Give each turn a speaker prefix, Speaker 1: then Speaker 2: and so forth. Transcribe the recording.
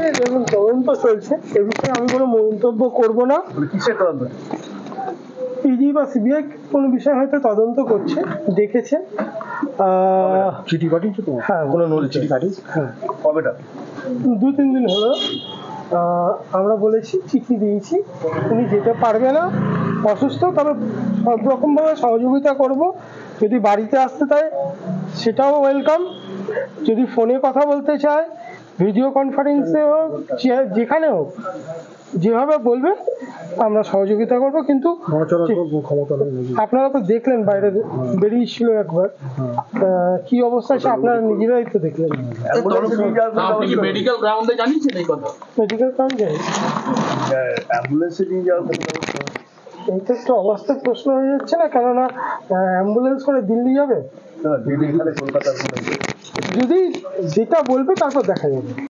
Speaker 1: আছে এবং তদন্ত চলছে, এ বিষয়ে আমি কোনো মন্তব্য করব না।
Speaker 2: কিসের তদন্ত?
Speaker 1: ইডি বা সিবিআই কোনো বিষয় হয়তো তদন্ত করছে, দেখেছে।
Speaker 2: চিঠি পাঠিয়েছো তো?
Speaker 1: হ্যাঁ,
Speaker 2: কোনো চিঠি পাঠিয়েছি।
Speaker 1: হ্যাঁ,
Speaker 2: কবেটা?
Speaker 1: 2-3 দিন হলো। আমরা বলেছি, চিঠি দিয়েছি, উনি যেতে পারবে না, অসুস্থ, তবে সব রকমভাবে সহযোগিতা করব। যদি বাড়িতে আসতে চায় সেটাও ওয়েলকাম, যদি ফোনে কথা বলতে চায়, ভিডিও কনফারেন্সে হোক, যেখানে হোক, যেভাবে বলবে আমরা সহযোগিতা করব। কিন্তু আপনারা তো দেখলেন, বাইরে বেরিয়েছিল একবার, কি অবস্থা আছে আপনারা নিজেরাই তো দেখলেন।
Speaker 3: মেডিকেল গ্রাউন্ডে জানিয়েছেন এই কথা?
Speaker 1: মেডিকেল গ্রাউন্ডে
Speaker 2: অ্যাম্বুলেন্সে নিয়ে যাওয়ার কথা?
Speaker 1: এইটা একটু অবাস্তব প্রশ্ন হয়ে যাচ্ছে না? কেননা অ্যাম্বুলেন্স করে দিল্লি যাবে?
Speaker 2: কলকাতার
Speaker 1: যদি যেটা বলবে তারপর দেখা যাবে।